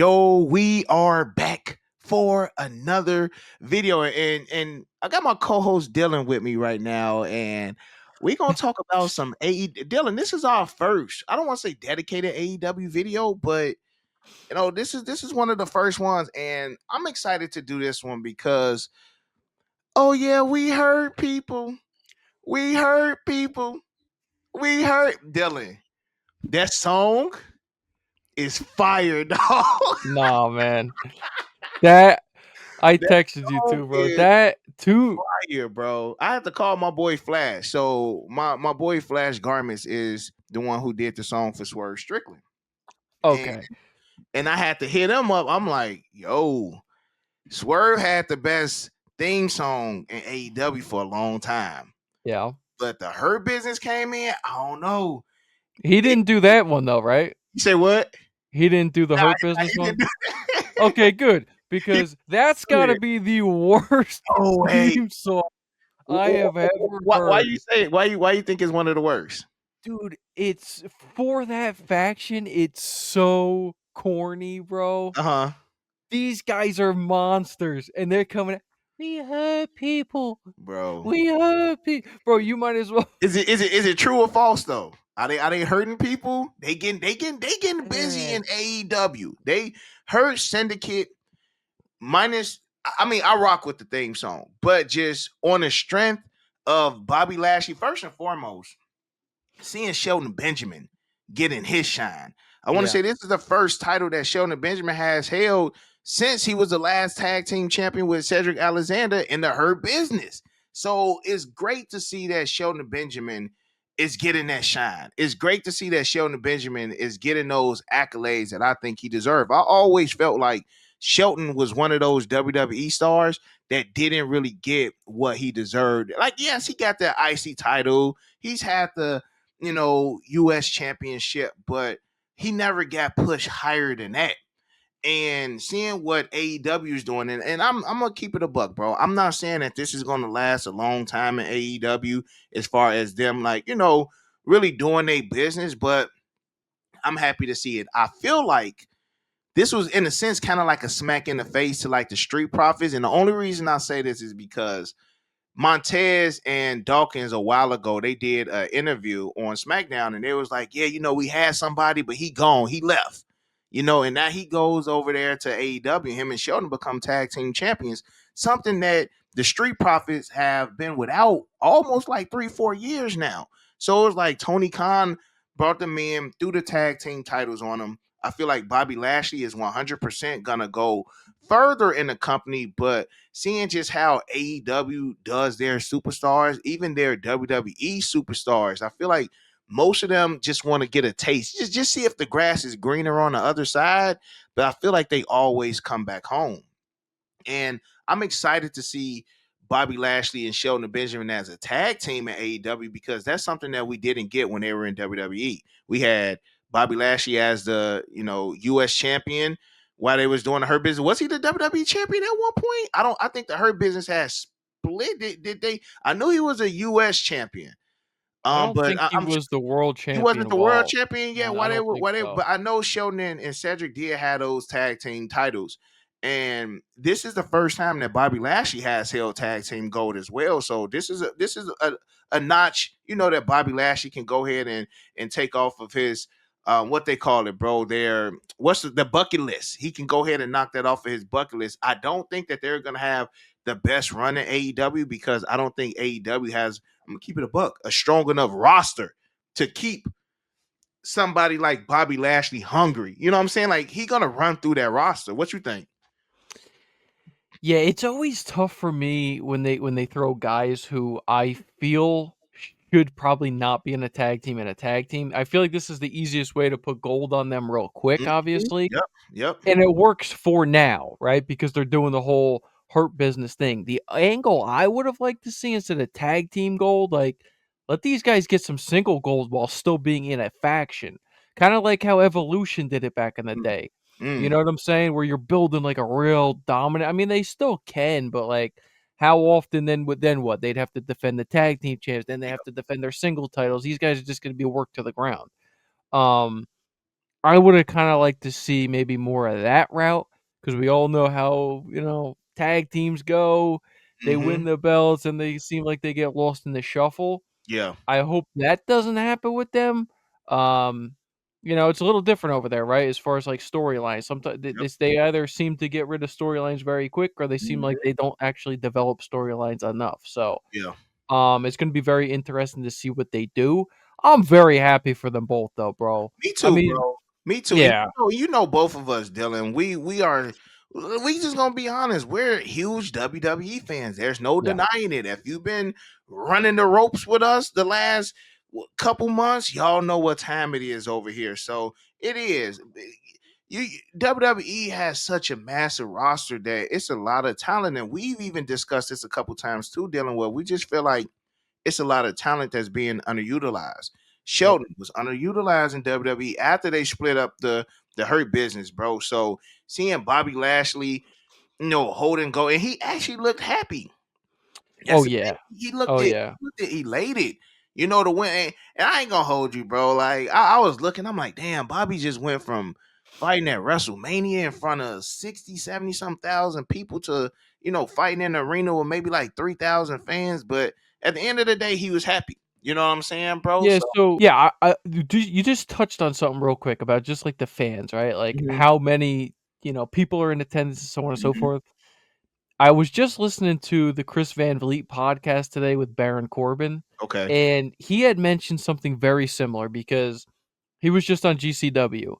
Yo, we are back for another video, and I got my co-host Dylan with me right now, and we're gonna talk about some AE. Dylan, this is our first. I don't want to say dedicated AEW video, but this is one of the first ones, and I'm excited to do this one because oh yeah, we hurt people, we hurt people, we hurt Dylan. That song is fire, dog. Nah, man. That I That texted you song too, bro. is That too. fire, bro. I had to call my boy Flash. So my boy Flash Garments is the one who did the song for Swerve Strickland, and Okay. I had to hit him up. I'm like, yo, Swerve had the best theme song in AEW for a long time, Yeah. but the Hurt Business came in. I don't know. He It, didn't do that one though, right? you say what? He didn't do the Nah, Hurt Business he didn't one? do Okay, good. he Because that's didn't do gotta it. be the worst No way. theme song I have ever Why heard. you say it? Why you think it's one of the worst? Dude, it's for that faction, it's so corny, bro. Uh huh. These guys are monsters and they're coming at, we hurt people. Bro. We hurt people. Bro, you might as well. Is it true or false though? Are they hurting people? They getting busy in AEW. They Hurt Syndicate minus. I mean, I rock with the theme song, but just on the strength of Bobby Lashley, first and foremost, seeing Shelton Benjamin getting his shine. I want to Yeah. say this is the first title that Shelton Benjamin has held since he was the last tag team champion with Cedric Alexander in the Hurt Business. So it's great to see that Shelton Benjamin is getting that shine. It's great to see that Shelton Benjamin is getting those accolades that I think he deserved. I always felt like Shelton was one of those WWE stars that didn't really get what he deserved. Like, yes, he got that IC title. He's had the US championship, but he never got pushed higher than that. And seeing what AEW is doing, and I'm gonna keep it a buck, bro. I'm not saying that this is gonna last a long time in AEW as far as them really doing their business, but I'm happy to see it. I feel like this was in a sense kind of like a smack in the face to like the Street Profits. And the only reason I say this is because Montez and Dawkins a while ago, they did an interview on SmackDown, and they was like, "Yeah, we had somebody, but he gone, he left, and now he goes over there to AEW. Him and Sheldon become tag team champions, something that the Street Profits have been without almost like 3-4 years now. So it was like Tony Khan brought them in, threw the tag team titles on them. I feel like Bobby Lashley is 100% gonna go further in the company, but seeing just how AEW does their superstars, even their WWE superstars, I feel like most of them just want to get a taste, just see if the grass is greener on the other side. But I feel like they always come back home, and I'm excited to see Bobby Lashley and Shelton Benjamin as a tag team in AEW because that's something that we didn't get when they were in WWE. We had Bobby Lashley as the US champion while they was doing the Hurt Business. Was he the WWE champion at one point? I think the Hurt Business has split. Did they? I knew he was a US champion. I don't But think he I'm was the world he wasn't champion the world while champion yet. I Why they don't were? think Why they? so. But I know Sheldon and Cedric did have those tag team titles, and this is the first time that Bobby Lashley has held tag team gold as well. So this is a notch. That Bobby Lashley can go ahead and take off of his what they call it, bro. Their what's the bucket list? He can go ahead and knock that off of his bucket list. I don't think that they're gonna have the best run in AEW because I don't think AEW has. I'm gonna keep it a buck, a strong enough roster to keep somebody like Bobby Lashley hungry. You know what I'm saying? Like he gonna run through that roster. What you think? Yeah, it's always tough for me when they throw guys who I feel should probably not be in a tag team in a tag team. I feel like this is the easiest way to put gold on them real quick, Mhm. obviously. Yep. Yep. And it works for now, right? Because they're doing the whole Hurt Business thing. The angle I would have liked to see instead of tag team gold, like let these guys get some single gold while still being in a faction. Kind of like how Evolution did it back in the Mm. day. You know Mm. what I'm saying? Where you're building like a real dominant. I mean, they still can, but like how often then what? They'd have to defend the tag team champs, then they have to defend their single titles. These guys are just going to be worked to the ground. Um I would have kind of liked to see maybe more of that route because we all know how tag teams go. They Mm-hmm. win the belts and they seem like they get lost in the shuffle. Yeah. I hope that doesn't happen with them. Um, it's a little different over there, right? As far as like storylines, sometimes Yep. they either seem to get rid of storylines very quick, or they seem like Mhm. they don't actually develop storylines enough. So, Yeah. it's going to be very interesting to see what they do. I'm very happy for them both, though, bro. Me I too, mean, bro. Me too. And yeah, you know both of us, Dylan. We just gonna be honest. We're huge WWE fans. There's no yeah. denying it. If you've been running the ropes with us the last couple months, y'all know what time it is over here. So it is. You WWE has such a massive roster that it's a lot of talent, and we've even discussed this a couple times too, Dylan. Where we just feel like it's a lot of talent that's being underutilized. Yep. Shelton was underutilized in WWE after they split up the Hurt Business, bro. So seeing Bobby Lashley, hold and go, and he actually looked happy. That's Oh the thing. yeah. He looked Oh it. yeah. He looked it elated. To win. And I ain't gonna hold you, bro. Like I was looking, I'm like, damn, Bobby just went from fighting at WrestleMania in front of 60, 70 some thousand people to, fighting in the arena with maybe like 3,000 fans. But at the end of the day, he was happy. You know what I'm saying, bro? Yeah, So so yeah, you just touched on something real quick about just like the fans, right? Like mhm, how many, people are in attendance and so on and so mhm. forth. I was just listening to the Chris Van Vliet podcast today with Baron Corbin, Okay. and he had mentioned something very similar because he was just on GCW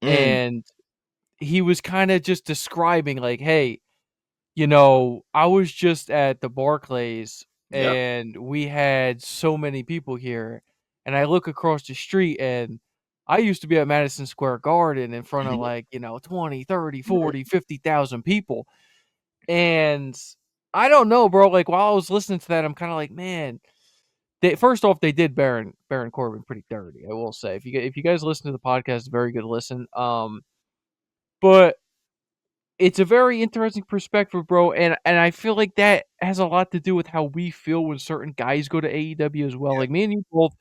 Mm, and he was kind of just describing like, hey, I was just at the Barclays yep. and we had so many people here. And I look across the street and I used to be at Madison Square Garden in front of Mhm. like, 20, 30, 40, 50,000 people. And I don't know, bro. Like while I was listening to that, I'm kind of like, man, first off, they did Baron Corbin pretty dirty, I will say. If you guys listen to the podcast, it's a very good listen. But it's a very interesting perspective, bro, and I feel like that has a lot to do with how we feel when certain guys go to AEW as well. Yeah. Like me and you both,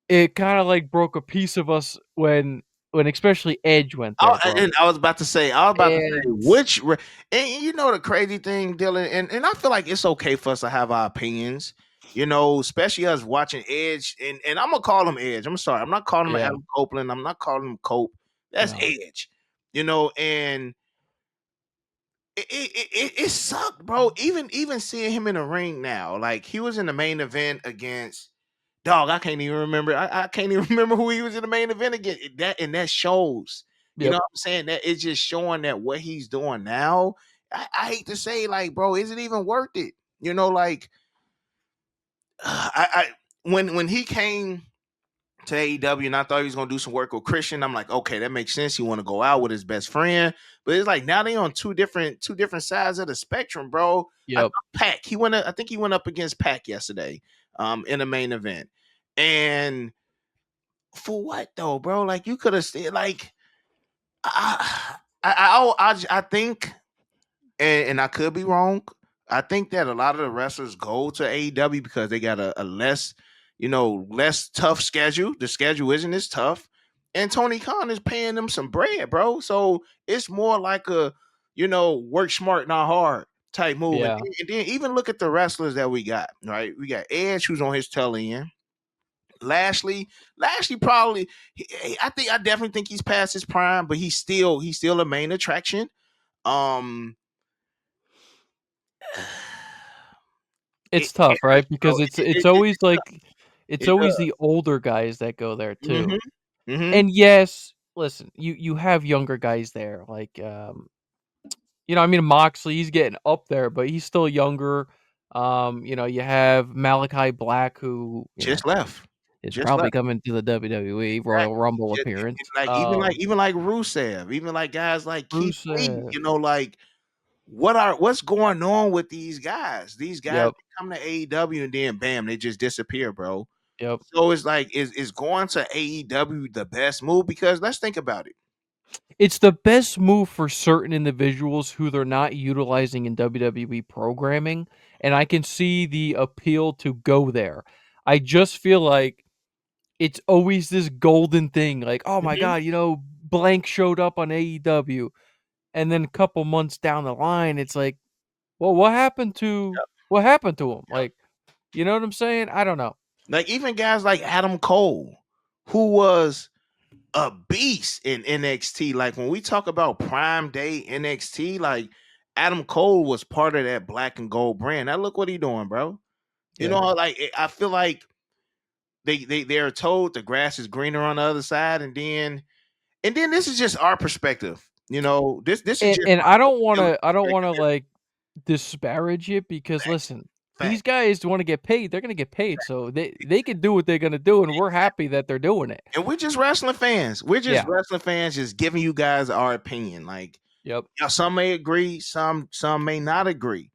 it kind of like broke a piece of us when especially Edge went there, bro. And I was about to say, And and the crazy thing, Dylan, and I feel like it's okay for us to have our opinions, especially us watching Edge, and I'm gonna call him Edge. I'm sorry, I'm not calling him yeah, Adam Copeland. I'm not calling him Cope. That's no, Edge, and it sucked, bro. Even seeing him in the ring now, like he was in the main event against dog. I can't even remember. I can't even remember who he was in the main event against. That shows. You know yep. what I'm saying? That it's just showing that what he's doing now. I hate to say, like, bro, is it even worth it? Like I when he came to AEW and I thought he was gonna do some work with Christian. I'm like, okay, that makes sense. He want to go out with his best friend, but it's like now they on two different sides of the spectrum, bro. I Yep. thought Pac, I think he went up against Pac yesterday, in the main event, and for what though, bro? Like you could have said, like I think, and I could be wrong. I think that a lot of the wrestlers go to AEW because they got a less, less tough schedule. The schedule isn't as tough, and Tony Khan is paying them some bread, bro. So it's more like a, work smart, not hard type move. And Yeah. then even look at the wrestlers that we got. Right, we got Edge who's on his tail end. Lashley probably. I definitely think he's past his prime, but he's still a main attraction. Um, it, It's it tough, hurts, right? bro. Because it's always like it's It always does. the older guys that go there Mm-hmm. too. Mm-hmm. And yes, listen, you have younger guys there, like I mean, Moxley, he's getting up there, but he's still younger. You have Malachi Black, who Just left. is Just probably left. coming to the WWE Right. Royal Rumble It's appearance. like even like Rusev, even like guys like Keith Lee. Rusev. Like what's going on with these guys? These guys Yep. they come to AEW and then bam, they just disappear, bro. Yep. So it's like is going to AEW the best move? Because let's think about it. It's the best move for certain individuals who they're not utilizing in WWE programming, and I can see the appeal to go there. I just feel like it's always this golden thing. Like, oh my Mhm. god, blank showed up on AEW, and then a couple months down the line, it's like, well, what happened to him? Yep. Like, you know what I'm saying? I don't know. Like even guys like Adam Cole, who was a beast in NXT. Like when we talk about prime day NXT, like Adam Cole was part of that black and gold brand. Now look what he doing, bro. You Yeah. know, like I feel like they're told the grass is greener on the other side, and then this is just our perspective. This is And just and my I don't breaking wanna, down like, disparage it because, facts, listen, these facts. guys wanna get paid, they're gonna get paid, so they can do what they're gonna do, and we're happy that they're doing it. And we're just wrestling fans. We're just Yeah. wrestling fans, just giving you guys our opinion. Like, Yep. some may agree, some may not agree.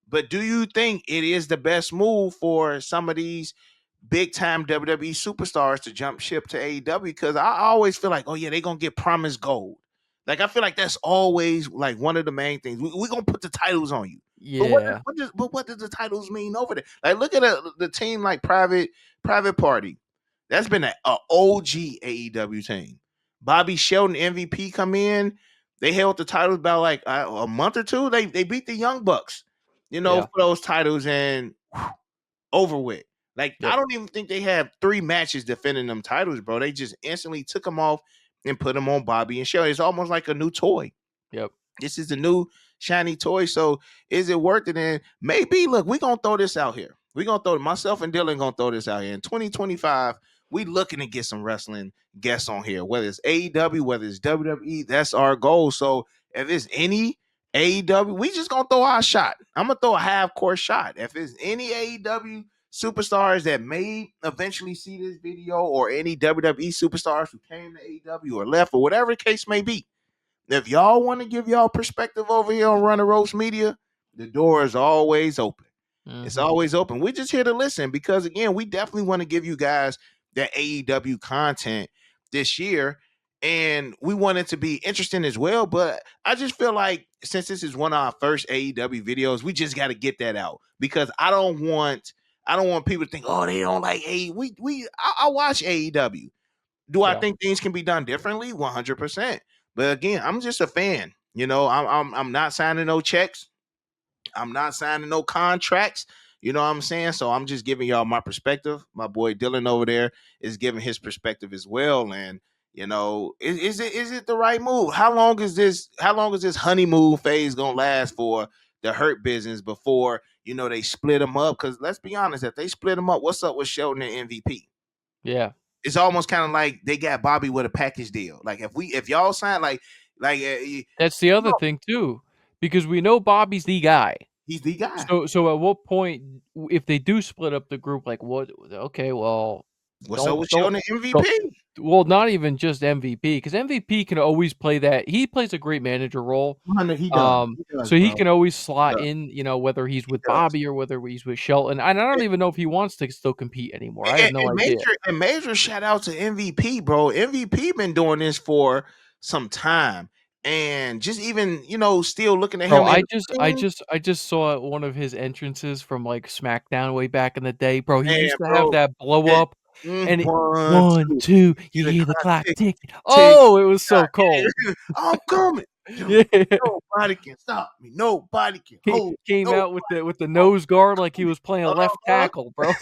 But do you think it is the best move for some of these big time WWE superstars to jump ship to AEW? Because I always feel like, oh yeah, they're gonna get promised gold. Like I feel like that's always like one of the main things. We're gonna put the titles on you. But Yeah. what does the titles mean over there? Like look at the team like Private Party. That's been a OG AEW team. Bobby Shelton MVP come in. They held the titles about like a month or two. They beat the Young Bucks, Yeah. for those titles and over with. Like I Yep. don't even think they have 3 matches defending them titles, bro. They just instantly took them off and put them on Bobby and Shelton. It's almost like a new toy. Yep. This is the new shiny toy. So is it worth it? And maybe look, we're gonna throw this out here. We're gonna throw myself and Dylan gonna throw this out here. In 2025, we looking to get some wrestling guests on here, whether it's AEW, whether it's WWE, that's our goal. So if it's any AEW, we just gonna throw our shot. I'm gonna throw a half court shot. If it's any AEW superstars that may eventually see this video, or any WWE superstars who came to AEW or left, or whatever the case may be, if y'all want to give y'all perspective over here on Runner Roast Media, the door is always open. It's Mhm. always open. We're just here to listen because again, we definitely want to give you guys that AEW content this year. And we want it to be interesting as well. But I just feel like since this is one of our first AEW videos, we just got to get that out because I don't want people to think, oh, they don't like AEW. I watch AEW. Do I Yeah. think things can be done differently? 100%. But again, I'm just a fan. I'm not signing no checks. I'm not signing no contracts. You know what I'm saying? So I'm just giving y'all my perspective. My boy Dylan over there is giving his perspective as well. And is it the right move? How long is this honeymoon phase gonna last for the Hurt business before they split them up? Because let's be honest, if they split them up, what's up with Shelton and MVP? Yeah. It's almost kind of like they got Bobby with a package deal. Like if y'all sign That's the other no, thing too, because we know Bobby's the guy. he's the guy. So at what point, if they do split up the group, like what? Okay, well, What's up don't with don't Sheldon don't. MVP? Well, not even just MVP, because MVP can always play that. He plays a great manager role. He does. He does, So he bro. can always He slot does. in, whether he's He with does. Bobby or whether he's with Shelton. And I don't even know if he wants to still compete anymore. I have And, no and idea. major shout out to MVP, bro. MVP been doing this for some time, and just even still looking at Bro, him in I the just I ring, just I just saw one of his entrances from, like, SmackDown way back in the day. Bro, he man, used to have bro. that blow That up, and it 1, 1, 2, 2, hear you the hear the clock clock tick, ticking. tick. Oh, it was so cold. I'm coming, dude. Yeah. Nobody can stop me. Nobody can He hold. came Nobody out with the can nose guard like he was playing left uh-huh. tackle, bro.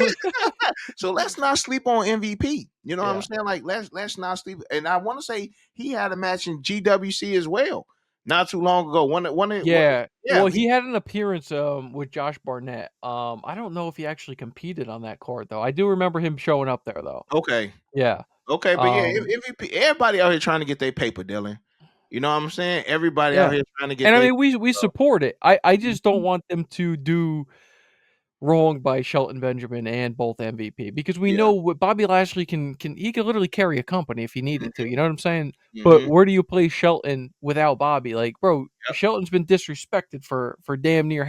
So let's not sleep on MVP. You know what I'm Yeah. saying? Like let's not sleep. And I want to say he had a match in GWC as well, not too long ago. Yeah. Yeah. Well, he had an appearance, with Josh Barnett. I don't know if he actually competed on that card, though. I do remember him showing up there, though. Okay, Yeah. okay, but yeah, Um, MVP. Everybody out here trying to get their paper, Dylan. You know what I'm saying? Everybody out yeah. here trying to get And I their. mean, we support it. I just don't Mhm. want them to do wrong by Shelton Benjamin and both MVP because we Yeah. know what Bobby Lashley can he could literally carry a company if he needed to, Hmm. you know what I'm saying? But Hmm. where do you play Shelton without Bobby? Like, bro, Yep. Shelton's been disrespected for damn near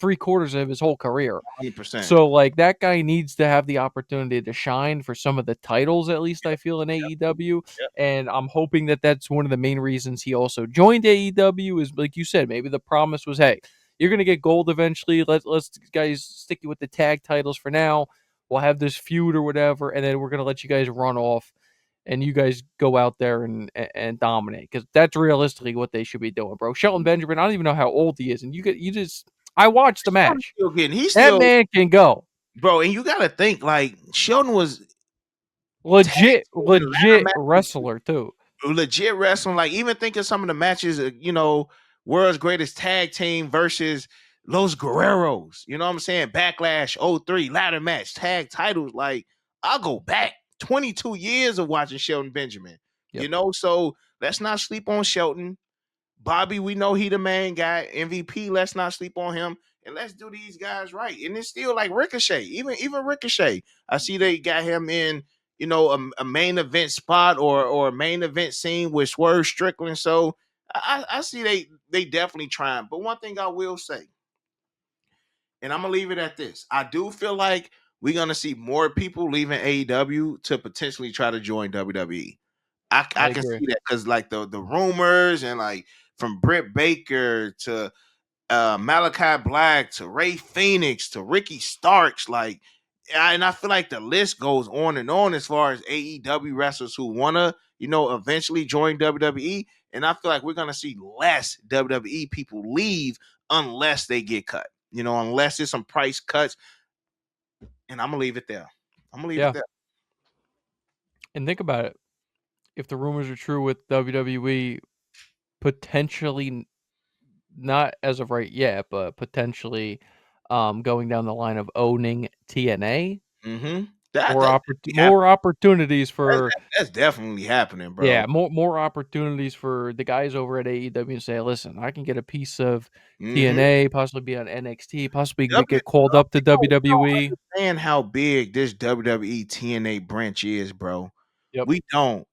3/4 of his whole career. 100%. So, like, that guy needs to have the opportunity to shine for some of the titles, at least I Yep. feel, in Yep. AEW, Yep. and I'm hoping that that's one of the main reasons he also joined AEW is, like you said, maybe the promise was, "Hey, you're gonna get gold eventually. Let's guys stick you with the tag titles for now. we'll have this feud or whatever, and then we're gonna let you guys run off, and you guys go out there and dominate, because that's realistically what they should be doing, bro. Shelton Benjamin, I don't even know how old he is, and you just I watched the match. He's That still, man can go. bro. And you got to think like Sheldon was tag teaming ladder Legit matches, wrestler too. legit wrestling. Like even think of some of the matches, world's greatest tag team versus Los Guerreros. You know what I'm saying? Backlash '03 ladder match, tag titles. Like I'll go back 22 years of watching Shelton Benjamin. Yep. So let's not sleep on Shelton. Bobby, we know he the main guy. MVP, let's not sleep on him. And let's do these guys right. And it's still like Ricochet, even Ricochet. I see they got him in, a main event spot or a main event scene with Swerve Strickland. So I see they definitely trying. But one thing I will say, and I'm gonna leave it at this: I do feel like we're gonna see more people leaving AEW to potentially try to join WWE. I I can agree. see that because like the rumors and like from Britt Baker to Malachi Black to Ray Phoenix to Ricky Starks, like, and I feel like the list goes on and on as far as AEW wrestlers who wanna, eventually join WWE. And I feel like we're gonna see less WWE people leave unless they get cut, unless there's some price cuts. And I'm gonna leave it there. I'm gonna leave it Yeah. there. And think about it. If the rumors are true with WWE potentially, not as of right yet, but potentially going down the line of owning TNA, Mm-hmm. That more opportunities for, that's definitely happening, bro. yeah, more opportunities for the guys over at AEW to say, listen, I can get a piece of Mm-hmm. TNA, possibly be on NXT, possibly W get called up to we don't WWE. understand how big this WWE TNA branch is, bro. Yep. We don't,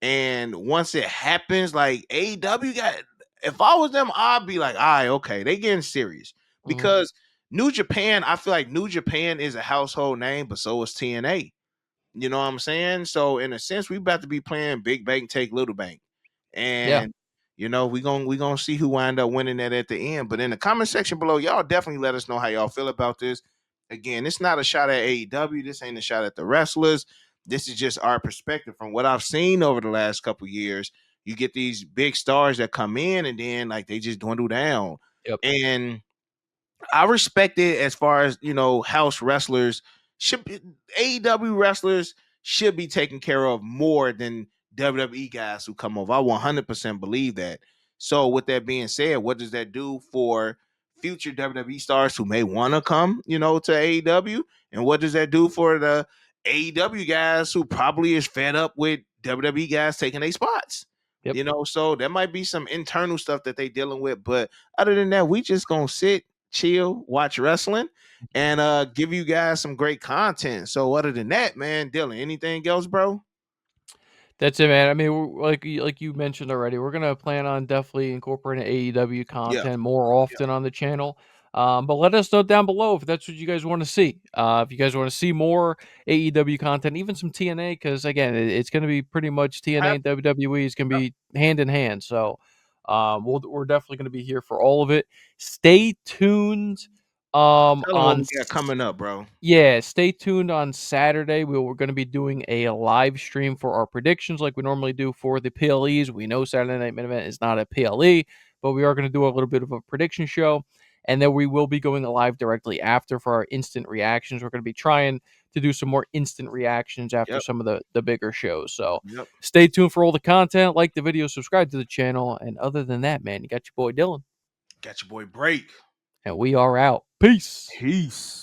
and once it happens, like AEW got, if I was them, I'd be like, all right, okay, they getting serious. Hmm. Because New Japan, I feel like New Japan is a household name, but so is TNA. You know what I'm saying? So in a sense, we about to be playing big bank take little bank, Yeah. and we gonna see who wind up winning that at the end. But in the comment section below, y'all definitely let us know how y'all feel about this. Again, it's not a shot at AEW. This ain't a shot at the wrestlers. This is just our perspective from what I've seen over the last couple years. You get these big stars that come in and then like they just dwindle down, Yep. and I respect it as far as house wrestlers should be, AEW wrestlers should be taken care of more than WWE guys who come over. I 100% believe that. So with that being said, what does that do for future WWE stars who may want to come, to AEW? And what does that do for the AEW guys who probably is fed up with WWE guys taking their spots? Yep. So there might be some internal stuff that they dealing with, but other than that, we just gonna sit, chill, watch wrestling, and give you guys some great content. So other than that, man, Dylan, anything else, bro? That's it, man. I mean, like you mentioned already, we're gonna plan on definitely incorporating AEW Yeah, content more yeah. often on the channel. But let us know down below if that's what you guys want to see. If you guys want to see more AEW content, even some TNA, because again, it's going to be pretty much TNA and WWE is going to be hand in hand. So, we're definitely going to be here for all of it. Stay tuned. Tell them what On we got coming up, bro. Yeah, stay tuned on Saturday. We're going to be doing a live stream for our predictions like we normally do for the PLEs. We know Saturday Night Main Event is not a PLE, but we are going to do a little bit of a prediction show. And then we will be going live directly after for our instant reactions. We're going to be trying to do some more instant reactions after Yep, some of the bigger shows. So yep. stay tuned for all the content. Like the video, subscribe to the channel. And other than that, man, you got your boy Dylan. Got your boy Break. And we are out. Peace. Peace.